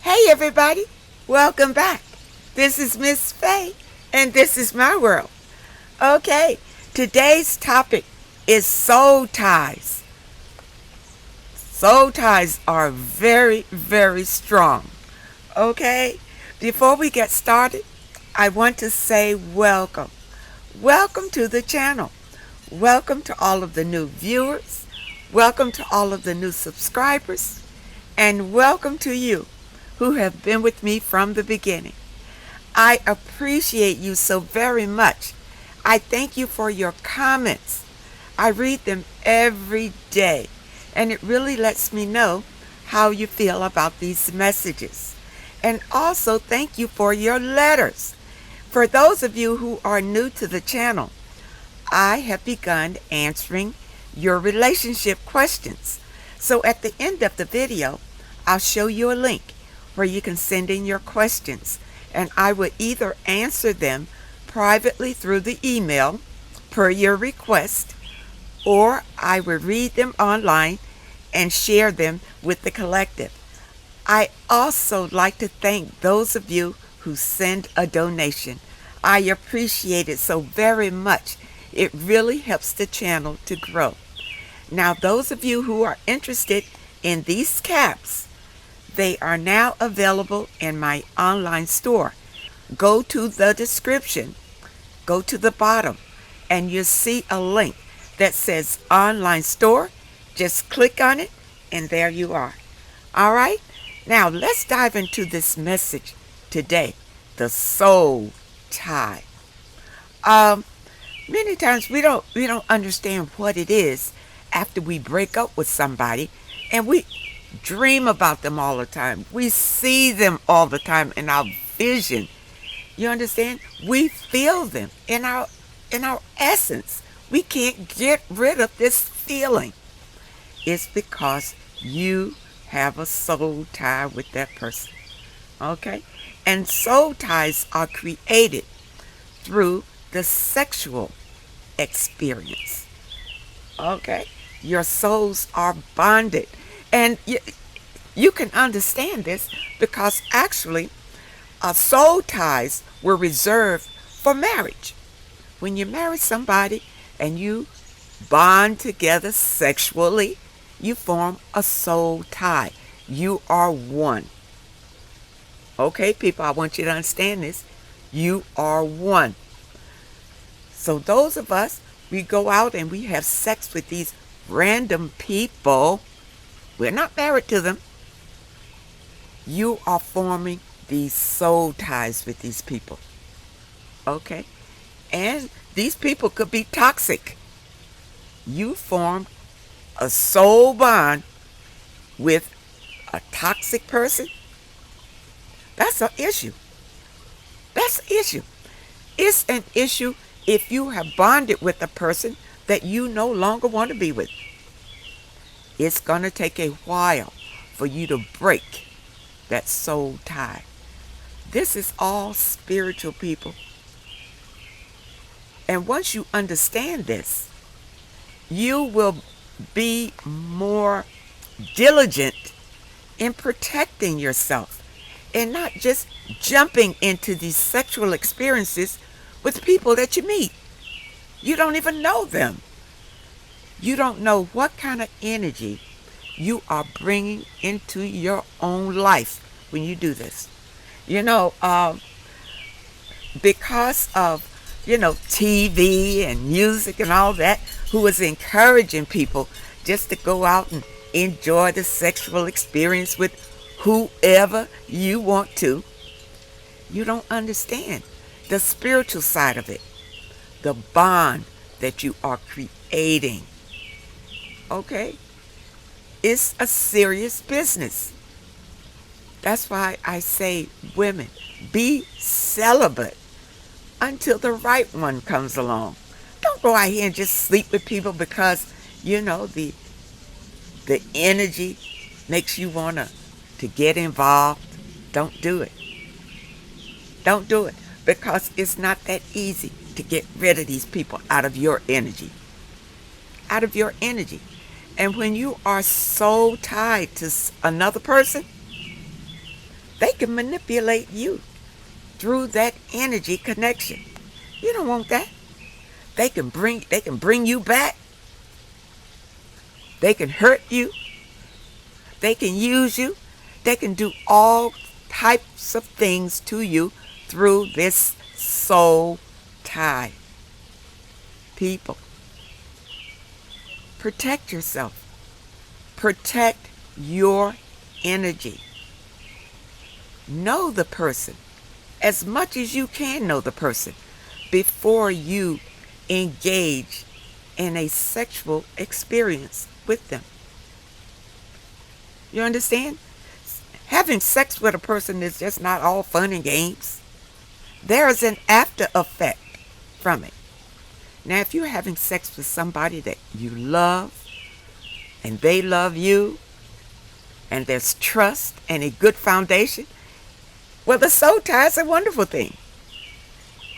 Hey everybody, welcome back. This is Miss Faye, and this is my world. Okay, today's topic is soul ties. Soul ties are very, very strong. Okay, before we get started, I want to say welcome. Welcome to the channel. Welcome to all of the new viewers. Welcome to all of the new subscribers. And welcome to you who have been with me from the beginning. I appreciate you so very much. I thank you for your comments. I read them every day, and it really lets me know how you feel about these messages. And also thank you for your letters. For those of you who are new to the channel, I have begun answering your relationship questions. So at the end of the video, I'll show you a link where you can send in your questions, and I will either answer them privately through the email per your request, or I will read them online and share them with the collective. I also like to thank those of you who send a donation. I appreciate it so very much. It really helps the channel to grow. Now, those of you who are interested in these caps, they are now available in my online store. Go to the description, go to the bottom, and you'll see a link that says online store. Just click on it, and there you are. All right, now let's dive into this message today, the soul tie. Many times we don't understand what it is after we break up with somebody, and we dream about them all the time. We see them all the time in our vision. You understand? We feel them in our essence. We can't get rid of this feeling. It's because you have a soul tie with that person. Okay? And soul ties are created through the sexual experience. Okay? Your souls are bonded. And you can understand this because actually soul ties were reserved for marriage. When you marry somebody and you bond together sexually, you form a soul tie. You are one. Okay, people, I want you to understand this. You are one. So those of us, we go out and we have sex with these random people. We're not married to them. You are forming these soul ties with these people. Okay? And these people could be toxic. You form a soul bond with a toxic person. That's an issue. That's an issue. It's an issue if you have bonded with a person that you no longer want to be with. It's going to take a while for you to break that soul tie. This is all spiritual, people. And once you understand this, you will be more diligent in protecting yourself and not just jumping into these sexual experiences with people that you meet. You don't even know them. You don't know what kind of energy you are bringing into your own life when you do this. Because of, TV and music and all that, who is encouraging people just to go out and enjoy the sexual experience with whoever you want to. You don't understand the spiritual side of it, the bond that you are creating. Okay? It's a serious business. That's why I say, women, be celibate until the right one comes along. Don't go out here and just sleep with people because, the energy makes you want to get involved. Don't do it. Don't do it, because it's not that easy to get rid of these people out of your energy. Out of your energy. And when you are so tied to another person, They can manipulate you through that energy connection. You don't want that. They can bring you back. They can hurt you. They can use you. They can do all types of things to you through this soul tie. People, protect yourself. Protect your energy. Know the person as much as you can know the person before you engage in a sexual experience with them. You understand? Having sex with a person is just not all fun and games. There is an after effect from it. Now, if you're having sex with somebody that you love and they love you and there's trust and a good foundation, well, the soul tie is a wonderful thing.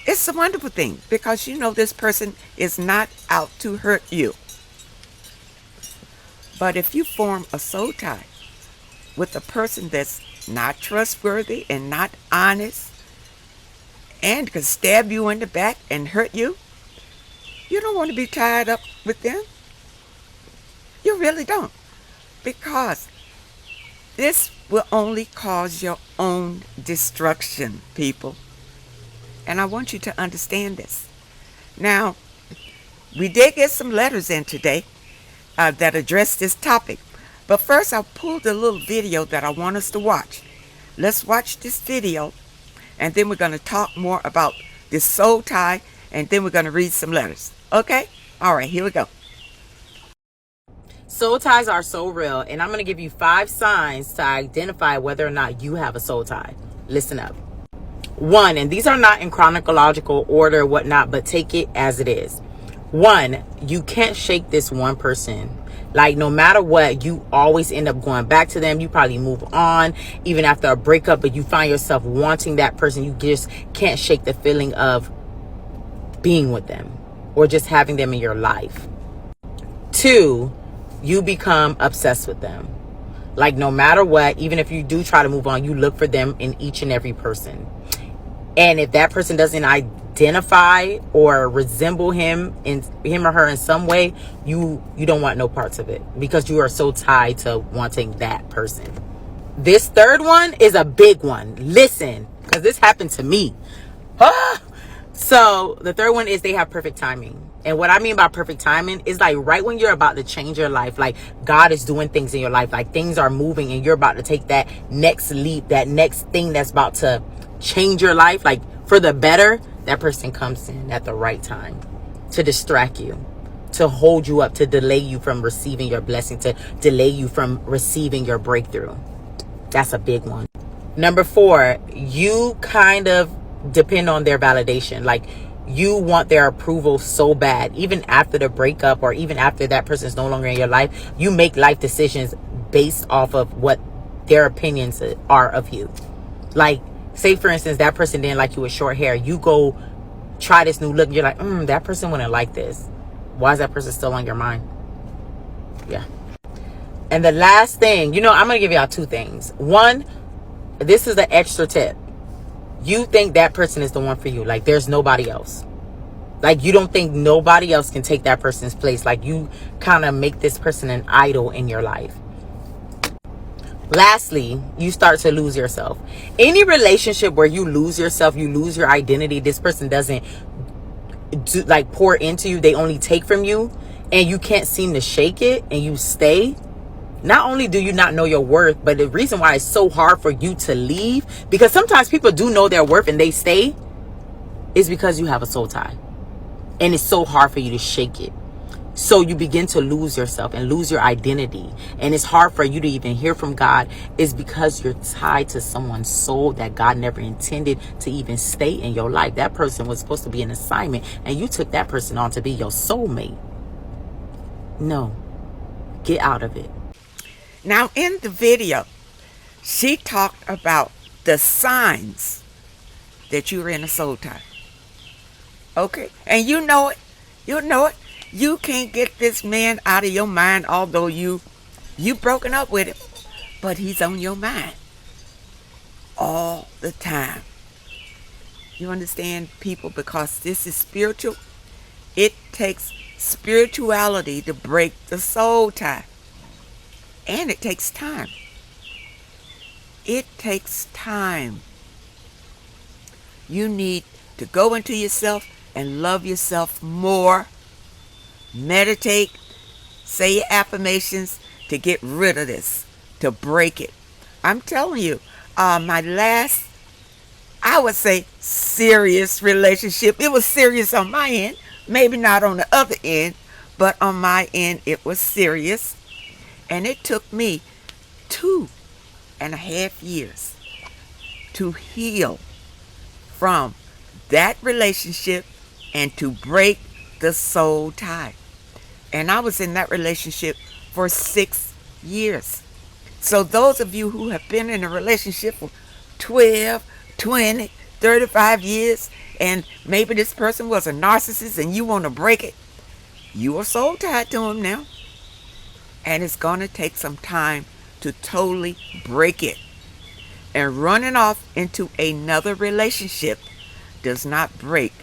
It's a wonderful thing because you know this person is not out to hurt you. But if you form a soul tie with a person that's not trustworthy and not honest and can stab you in the back and hurt you, you don't want to be tied up with them. You really don't. Because this will only cause your own destruction, people. And I want you to understand this. Now, we did get some letters in today that address this topic. But first, I pulled a little video that I want us to watch. Let's watch this video, and then we're going to talk more about this soul tie, and then we're going to read some letters. Okay? All right, here we go. Soul ties are so real, and I'm going to give you 5 signs to identify whether or not you have a soul tie. Listen up. 1, and these are not in chronological order or whatnot, but take it as it is. 1, you can't shake this one person. Like, no matter what, you always end up going back to them. You probably move on even after a breakup, but you find yourself wanting that person. You just can't shake the feeling of being with them or just having them in your life. 2, you become obsessed with them. Like, no matter what, even if you do try to move on, you look for them in each and every person. And if that person doesn't identify or resemble him or her in some way, you don't want no parts of it because you are so tied to wanting that person. This 3rd one is a big one. Listen, because this happened to me. So the 3rd one is they have perfect timing. And what I mean by perfect timing is like right when you're about to change your life, like God is doing things in your life, like things are moving and you're about to take that next leap, that next thing that's about to change your life, like for the better. That person comes in at the right time to distract you, to hold you up, to delay you from receiving your blessing, to delay you from receiving your breakthrough. That's a big one. Number 4, you kind of depend on their validation. Like, you want their approval so bad, even after the breakup or even after that person's no longer in your life. You make life decisions based off of what their opinions are of you. Like, say for instance, that person didn't like you with short hair. You go try this new look. You're like, that person wouldn't like this. Why is that person still on your mind? Yeah. And the last thing, I'm going to give y'all 2 things. 1, this is the extra tip. You think that person is the one for you. Like, there's nobody else. Like, you don't think nobody else can take that person's place. Like, you kind of make this person an idol in your life. Lastly, you start to lose yourself. Any relationship where you lose yourself, you lose your identity, this person doesn't pour into you, they only take from you, and you can't seem to shake it, and you stay. Not only do you not know your worth, but the reason why it's so hard for you to leave, because sometimes people do know their worth and they stay, is because you have a soul tie. And it's so hard for you to shake it. So you begin to lose yourself and lose your identity. And it's hard for you to even hear from God, is because you're tied to someone's soul that God never intended to even stay in your life. That person was supposed to be an assignment, and you took that person on to be your soulmate. No, get out of it. Now, in the video, she talked about the signs that you're in a soul tie. Okay? And you know it. You know it. You can't get this man out of your mind, although you broken up with him, but he's on your mind. all the time. You understand, people? Because this is spiritual. It takes spirituality to break the soul tie. And it takes time. It takes time. You need to go into yourself and love yourself more. Meditate. Say your affirmations to get rid of this, to break it. I'm telling you, my last, I would say, serious relationship. It was serious on my end. Maybe not on the other end, but on my end, it was serious. And it took me 2.5 years to heal from that relationship and to break the soul tie. And I was in that relationship for 6 years. So those of you who have been in a relationship for 12, 20, 35 years, and maybe this person was a narcissist and you want to break it, you are soul tied to him now. And it's going to take some time to totally break it. And running off into another relationship does not break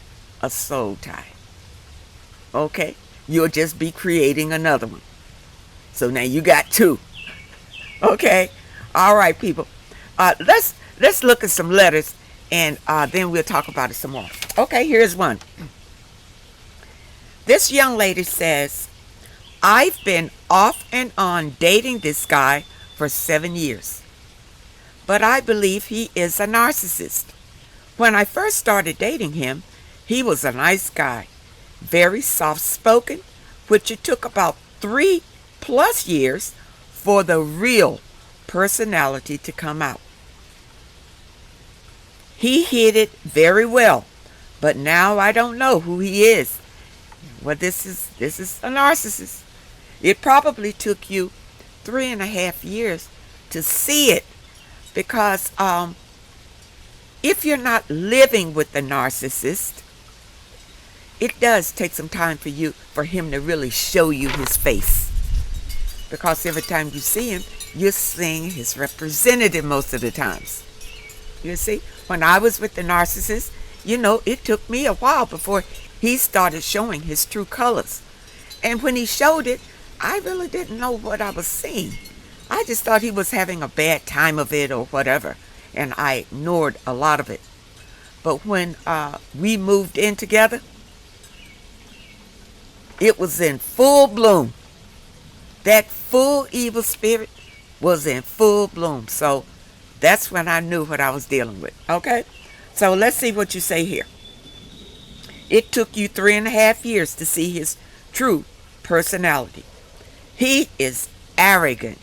a soul tie. Okay? You'll just be creating another one. So now you got 2. Okay? All right, people. Let's look at some letters, and then we'll talk about it some more. Okay, here's one. This young lady says, I've been off and on dating this guy for 7 years, but I believe he is a narcissist. When I first started dating him, he was a nice guy, very soft-spoken, which it took about 3+ years for the real personality to come out. He hid it very well, but now I don't know who he is. Well, this is a narcissist. It probably took you 3.5 years to see it, because if you're not living with the narcissist, it does take some time for him to really show you his face. Because every time you see him, you're seeing his representative most of the times. You see, when I was with the narcissist, it took me a while before he started showing his true colors. And when he showed it, I really didn't know what I was seeing. I just thought he was having a bad time of it or whatever, and I ignored a lot of it. But when we moved in together, it was in full bloom. That full evil spirit was in full bloom. So that's when I knew what I was dealing with. Okay? So let's see what you say here. It took you 3.5 years to see his true personality. He is arrogant.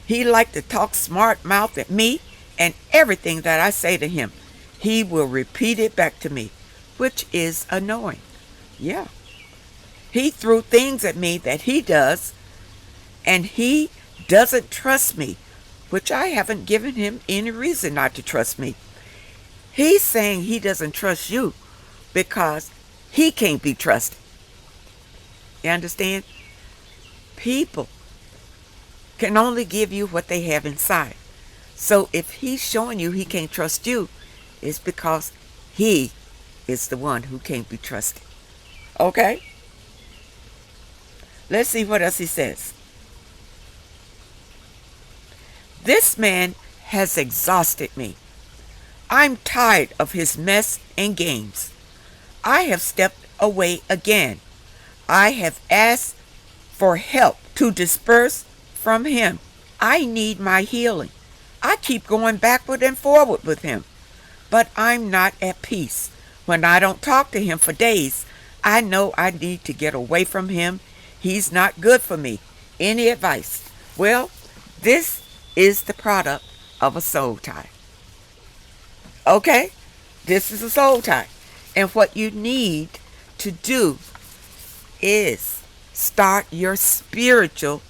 He likes to talk smart mouth at me, and everything that I say to him, he will repeat it back to me, which is annoying. Yeah. He threw things at me that he does, and he doesn't trust me, which I haven't given him any reason not to trust me. He's saying he doesn't trust you because he can't be trusted. You understand? People can only give you what they have inside. So if he's showing you he can't trust you, it's because he is the one who can't be trusted. Okay? Let's see what else he says. This man has exhausted me. I'm tired of his mess and games. I have stepped away again. I have asked for help to disperse from him. I need my healing. I keep going backward and forward with him, but I'm not at peace. When I don't talk to him for days, I know I need to get away from him. He's not good for me. Any advice? Well, this is the product of a soul tie. Okay? This is a soul tie. And what you need to do is start your spiritual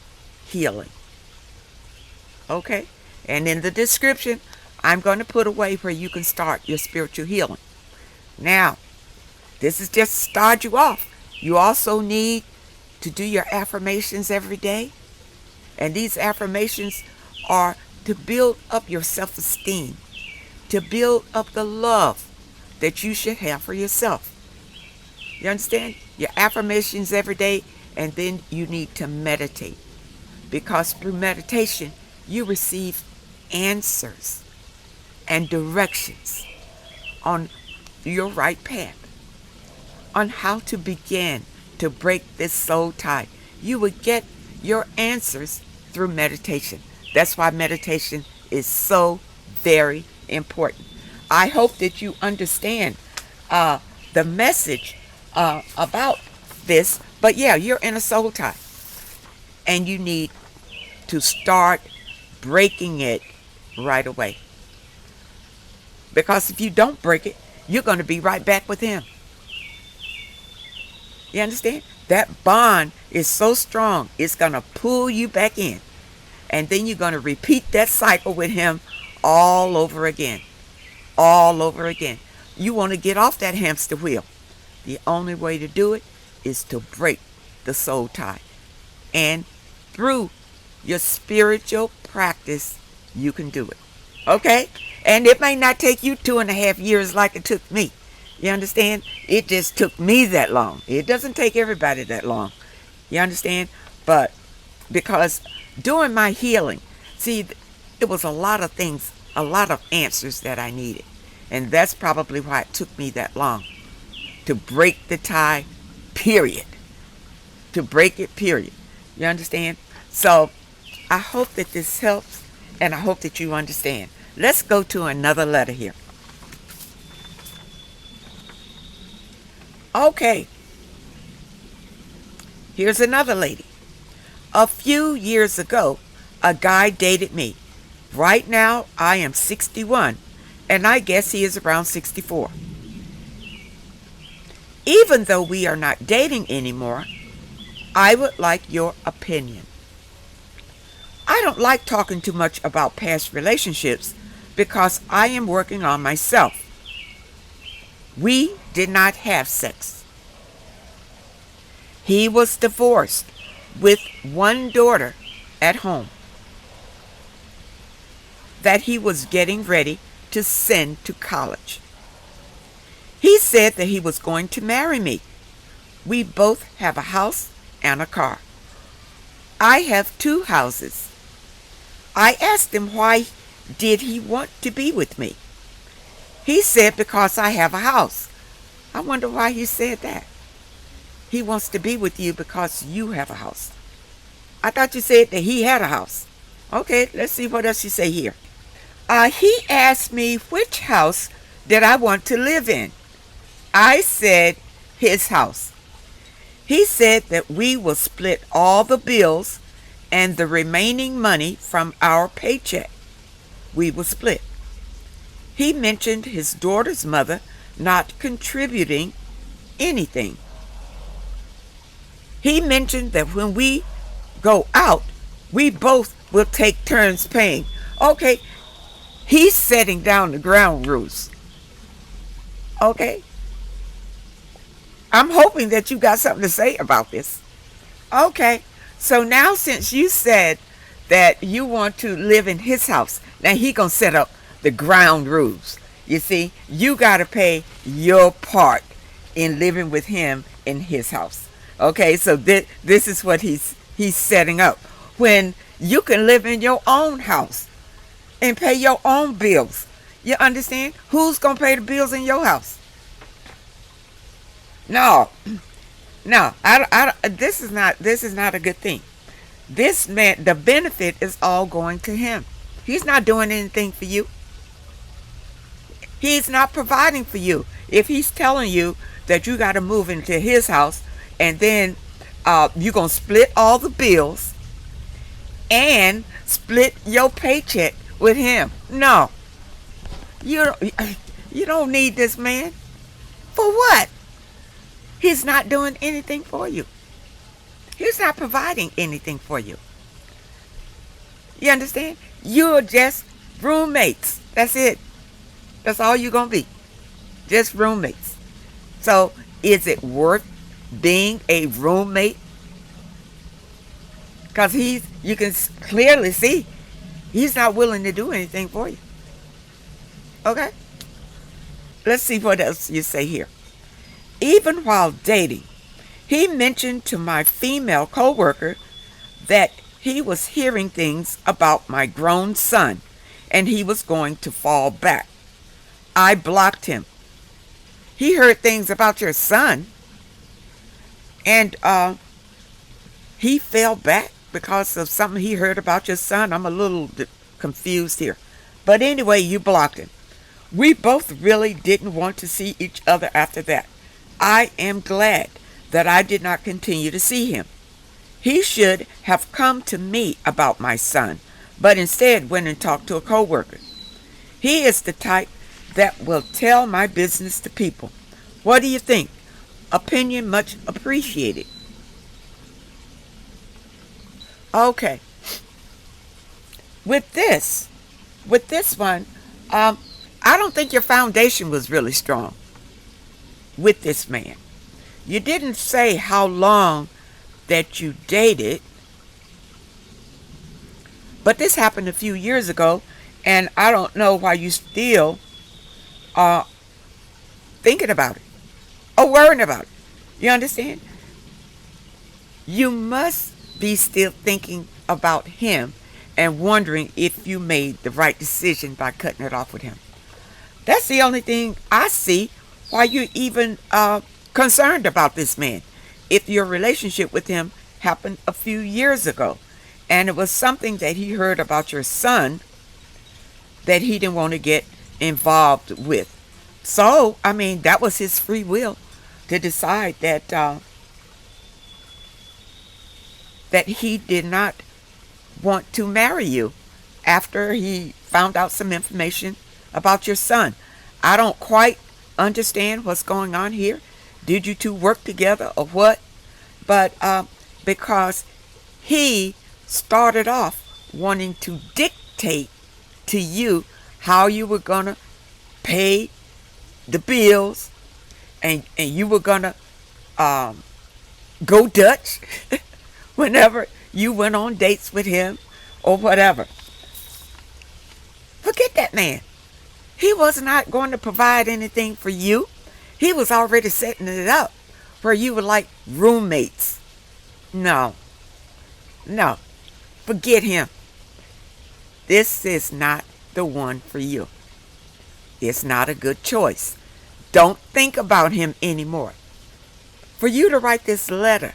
healing. Okay? And in the description, I'm going to put a way where you can start your spiritual healing. Now, this is just to start you off. You also need to do your affirmations every day. And these affirmations are to build up your self-esteem. to build up the love that you should have for yourself. You understand? Your affirmations every day, and then you need to meditate. Because through meditation, you receive answers and directions on your right path, on how to begin to break this soul tie. You would get your answers through meditation. That's why meditation is so very important. I hope that you understand the message about this. But yeah, you're in a soul tie, and you need to start breaking it right away. Because if you don't break it, you're going to be right back with him. You understand? That bond is so strong, it's going to pull you back in. And then you're going to repeat that cycle with him all over again. All over again. You want to get off that hamster wheel. The only way to do it is to break the soul tie. And through your spiritual practice, you can do it. Okay? And it may not take you 2.5 years like it took me. You understand? It just took me that long. It doesn't take everybody that long. You understand? But because during my healing, see, it was a lot of things, a lot of answers that I needed. And that's probably why it took me that long to break the tie, period. To break it, period. You understand? So I hope that this helps, and I hope that you understand. Let's go to another letter here. Okay. Here's another lady. A few years ago, a guy dated me. Right now, I am 61, and I guess he is around 64. Even though we are not dating anymore, I would like your opinion. I don't like talking too much about past relationships because I am working on myself. We did not have sex. He was divorced with one daughter at home that he was getting ready to send to college. He said that he was going to marry me. We both have a house and a car. I have 2 houses. I asked him why did he want to be with me. He said because I have a house. I wonder why he said that. He wants to be with you because you have a house. I thought you said that he had a house. Okay, let's see what else you say here. He asked me which house that I want to live in. I said his house. He said that we will split all the bills and the remaining money from our paycheck. We will split. He mentioned his daughter's mother not contributing anything. He mentioned that when we go out, we both will take turns paying. Okay, he's setting down the ground rules. Okay? I'm hoping that you got something to say about this. Okay, so now since you said that you want to live in his house, now he gonna set up the ground rules. You see, you gotta pay your part in living with him in his house. Okay, so this is what he's setting up. When you can live in your own house and pay your own bills. You understand? Who's gonna pay the bills in your house? No, this is not a good thing. This man, the benefit is all going to him. He's not doing anything for you. He's not providing for you. If he's telling you that you got to move into his house and then you're going to split all the bills and split your paycheck with him. No. You don't need this man. For what? He's not doing anything for you. He's not providing anything for you. You understand? You're just roommates. That's it. That's all you're going to be. Just roommates. So, is it worth being a roommate? Because you can clearly see he's not willing to do anything for you. Okay? Let's see what else you say here. Even while dating, he mentioned to my female coworker that he was hearing things about my grown son and he was going to fall back. I blocked him. He heard things about your son and he fell back because of something he heard about your son. I'm a little confused here. But anyway, you blocked him. We both really didn't want to see each other after that. I am glad that I did not continue to see him. He should have come to me about my son, but instead went and talked to a coworker. He is the type that will tell my business to people. What do you think? Opinion much appreciated. Okay. With this one, I don't think your foundation was really strong with this man. You didn't say how long that you dated, but this happened a few years ago, and I don't know why you still are thinking about it or worrying about it. You understand? You must be still thinking about him and wondering if you made the right decision by cutting it off with him. That's the only thing I see why you're even concerned about this man. If your relationship with him happened a few years ago and it was something that he heard about your son that he didn't want to get involved with. So, I mean, that was his free will to decide that that he did not want to marry you after he found out some information about your son. I don't quite understand what's going on here. Did you two work together or what? But because he started off wanting to dictate to you how you were going to pay the bills and you were going to go Dutch whenever you went on dates with him or whatever. Forget that man. He was not going to provide anything for you. He was already setting it up where you were like roommates. No. Forget him. This is not the one for you. It's not a good choice. Don't think about him anymore. For you to write this letter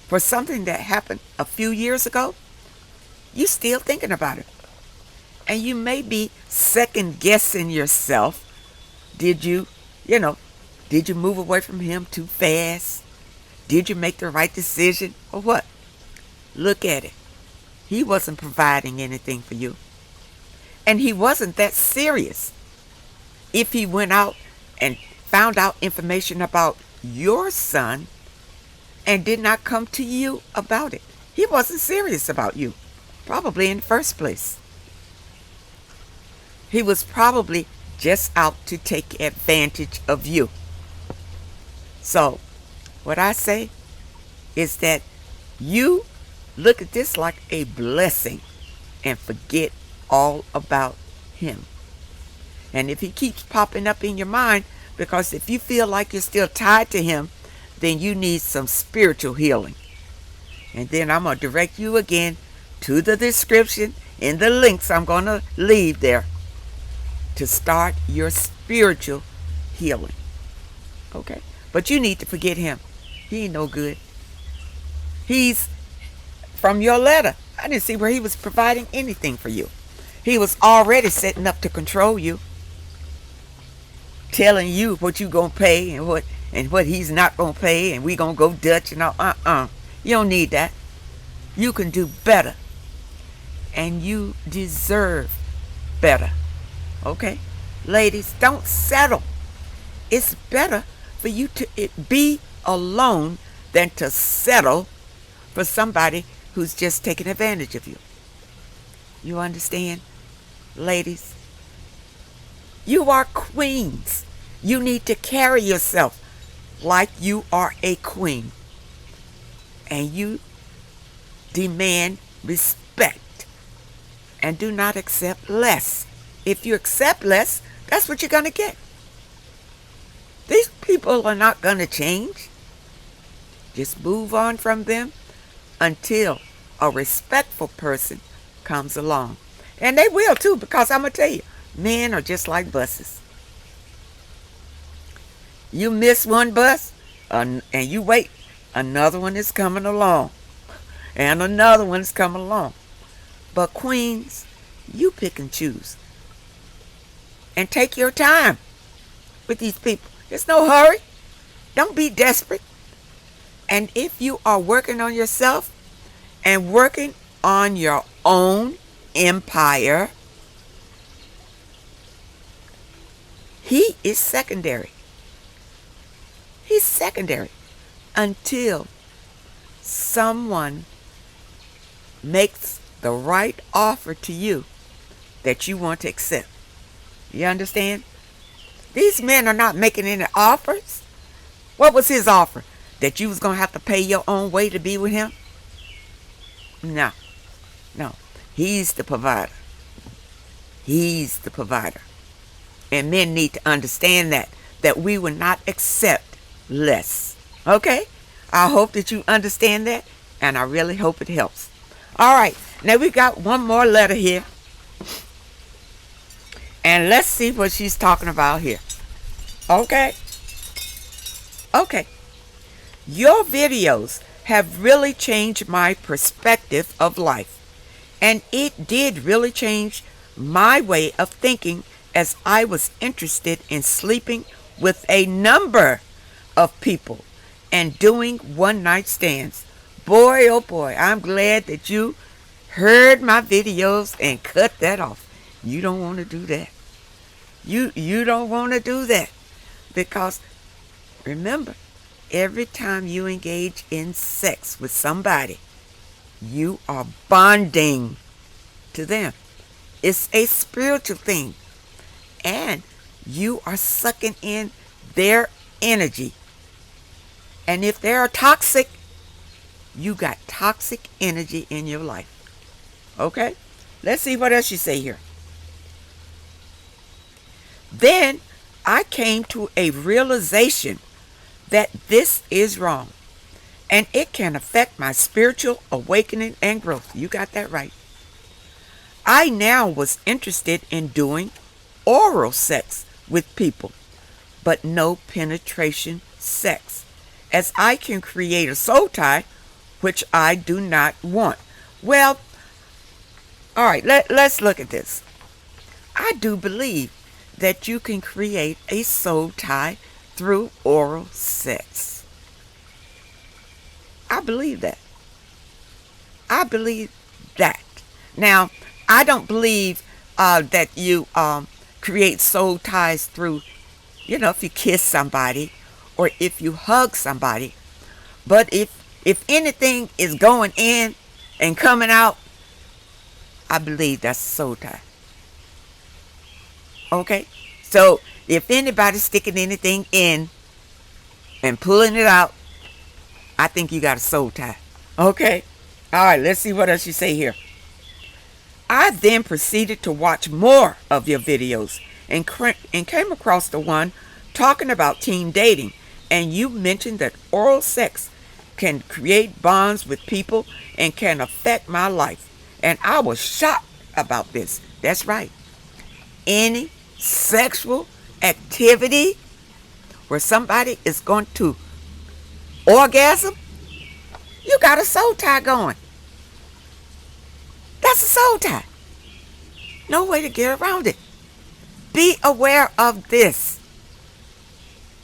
for something that happened a few years ago, you still thinking about it. And you may be second guessing yourself. Did you move away from him too fast? Did you make the right decision or what? Look at it. He wasn't providing anything for you. And he wasn't that serious. If he went out and found out information about your son and did not come to you about it, he wasn't serious about you, probably in the first place. He was probably just out to take advantage of you. So, what I say is that you look at this like a blessing and forget all about him. And if he keeps popping up in your mind, because if you feel like you're still tied to him, then you need some spiritual healing. And then I'm going to direct you again to the description in the links I'm going to leave there to start your spiritual healing. Okay? But you need to forget him. He ain't no good. He's, from your letter, I didn't see where he was providing anything for you. He was already setting up to control you, telling you what you gonna pay and what he's not gonna pay, and we gonna go Dutch and all. You don't need that. You can do better, and you deserve better. Okay, ladies, don't settle. It's better for you to be alone than to settle for somebody who's just taking advantage of you. You understand, ladies? You are queens. You need to carry yourself like you are a queen. And you demand respect and do not accept less. If you accept less, That's what you're going to get. These people are not going to change. Just move on from them until a respectful person comes along. And they will too, because I'm going to tell you, men are just like buses. You miss one bus, and you wait, another one is coming along, and another one is coming along. But queens, you pick and choose. And take your time with these people. There's no hurry. Don't be desperate. And if you are working on yourself and working on your own empire, he is secondary. He's secondary until someone makes the right offer to you that you want to accept. You understand? These men are not making any offers. What was his offer? That you was going to have to pay your own way to be with him? No. No. He's the provider. He's the provider. And men need to understand that we will not accept less. Okay? I hope that you understand that, and I really hope it helps. All right. Now we got one more letter here. And let's see what she's talking about here. Okay? Okay. Your videos have really changed my perspective of life. And it did really change my way of thinking, as I was interested in sleeping with a number of people and doing one-night stands. Boy, oh boy, I'm glad that you heard my videos and cut that off. You don't want to do that. You don't want to do that, because remember, every time you engage in sex with somebody, you are bonding to them. It's a spiritual thing, and you are sucking in their energy. And if they're toxic, you got toxic energy in your life. Okay? Let's see what else you say here. Then I came to a realization that this is wrong, and it can affect my spiritual awakening and growth. You got that right. I now was interested in doing oral sex with people, but no penetration sex, as I can create a soul tie, which I do not want. Well, all right, let's look at this. I do believe that you can create a soul tie through oral sex. I believe that. I believe that. Now, I don't believe that you create soul ties through, if you kiss somebody or if you hug somebody. But if anything is going in and coming out, I believe that's a soul tie. Okay? So if anybody's sticking anything in and pulling it out, I think you got a soul tie. Okay? All right, let's see what else you say here. I then proceeded to watch more of your videos and came across the one talking about teen dating. And you mentioned that oral sex can create bonds with people and can affect my life. And I was shocked about this. That's right. Any sexual activity where somebody is going to orgasm, you got a soul tie going. That's a soul tie. No way to get around it. Be aware of this.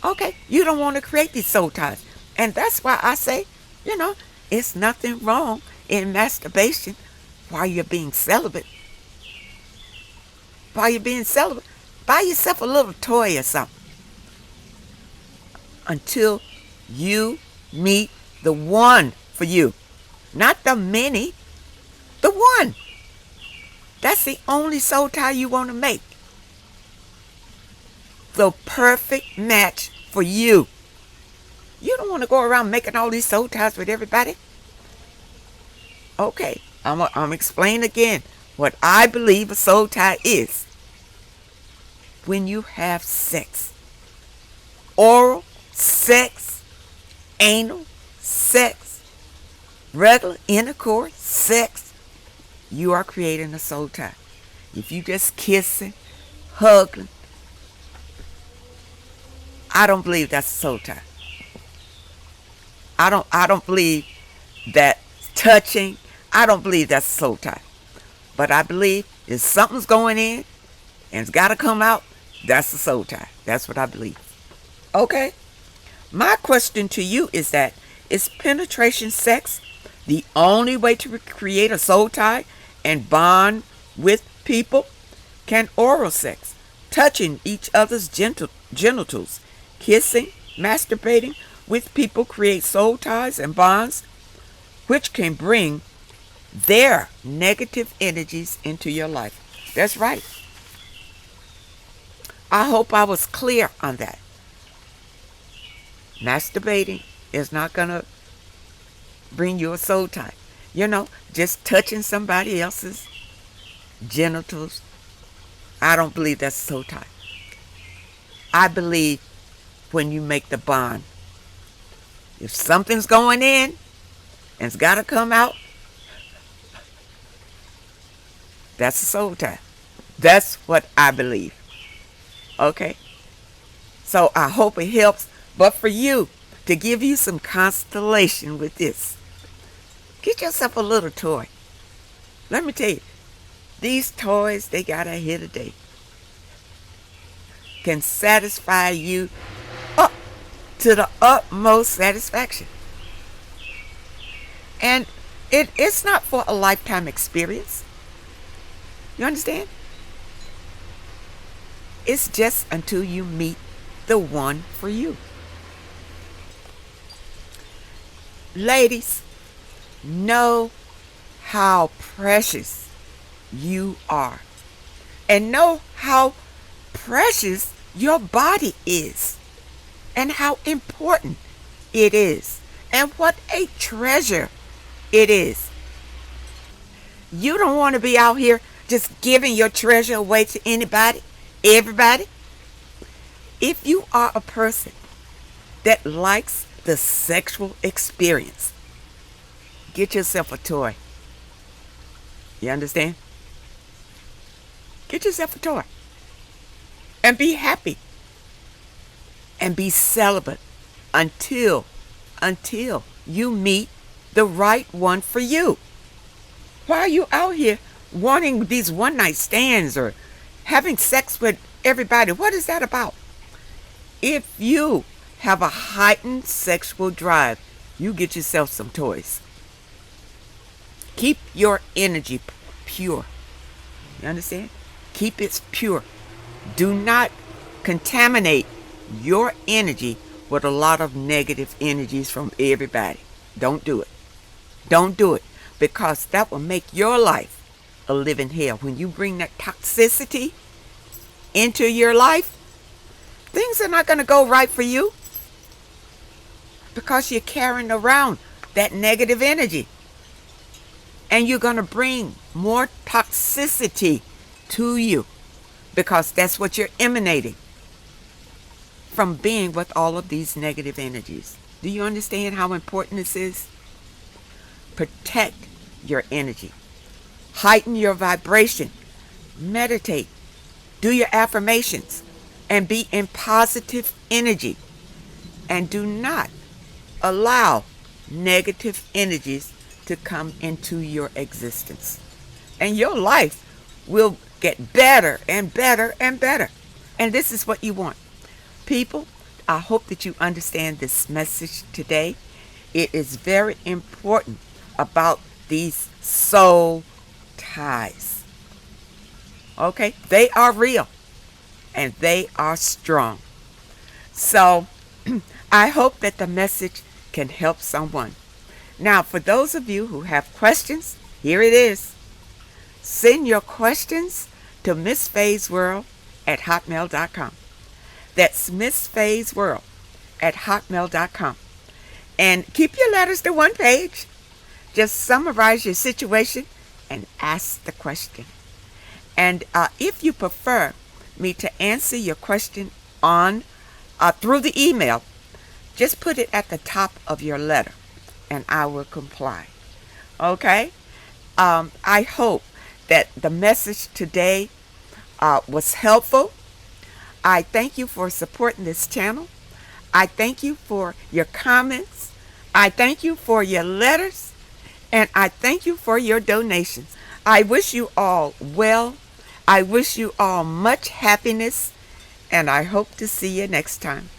Okay, you don't want to create these soul ties. And that's why I say, it's nothing wrong in masturbation while you're being celibate. While you're being celibate, buy yourself a little toy or something until you meet the one for you. Not the many, the one. That's the only soul tie you want to make. The perfect match for you. You don't want to go around making all these soul ties with everybody. Okay, I'm explaining again what I believe a soul tie is. when you have sex. Oral sex, anal sex, regular intercourse sex, you are creating a soul tie. If you just kissing, hugging, I don't believe that's a soul tie. I don't believe that touching, I don't believe that's a soul tie. But I believe if something's going in and it's got to come out, that's a soul tie. That's what I believe. Okay? My question to you is that, is penetration sex the only way to create a soul tie and bond with people? Can oral sex, touching each other's genitals, kissing, masturbating with people create soul ties and bonds which can bring their negative energies into your life? That's right. I hope I was clear on that. Masturbating is not going to bring you a soul tie. Just touching somebody else's genitals, I don't believe that's a soul tie. I believe when you make the bond, if something's going in and it's got to come out, that's a soul tie. That's what I believe. Okay? So I hope it helps. But for you, to give you some constellation with this, get yourself a little toy. Let me tell you, these toys, they got a hit a day. Can satisfy you up to the utmost satisfaction. And it's not for a lifetime experience. You understand? It's just until you meet the one for you. Ladies, know how precious you are. And know how precious your body is. And how important it is. And what a treasure it is. You don't want to be out here just giving your treasure away to anybody, everybody. If you are a person that likes the sexual experience, get yourself a toy. You understand? Get yourself a toy. And be happy. And be celibate until you meet the right one for you. Why are you out here wanting these one night stands or having sex with everybody? What is that about? If you have a heightened sexual drive, you get yourself some toys. Keep your energy pure. You understand? Keep it pure. Do not contaminate your energy with a lot of negative energies from everybody. Don't do it. Don't do it, because that will make your life a living hell. When you bring that toxicity into your life, things are not going to go right for you, because you're carrying around that negative energy. And you're going to bring more toxicity to you, because that's what you're emanating from being with all of these negative energies. Do you understand how important this is? Protect your energy. Heighten your vibration. Meditate. Do your affirmations. And be in positive energy. And do not allow negative energies to come into your existence. And your life will get better and better and better. And this is what you want. People, I hope that you understand this message today. It is very important about these soul ties. Okay? They are real. And they are strong. So, I hope that the message can help someone. Now, for those of you who have questions, here it is. Send your questions to MissFaye'sWorld@hotmail.com. That's MissFaye'sWorld@hotmail.com. And keep your letters to one page. Just summarize your situation and ask the question. And if you prefer, me to answer your question on through the email, just put it at the top of your letter and I will comply. Okay? I hope that the message today was helpful. I thank you for supporting this channel. I thank you for your comments. I thank you for your letters. And I thank you for your donations. I wish you all well. I wish you all much happiness. And I hope to see you next time.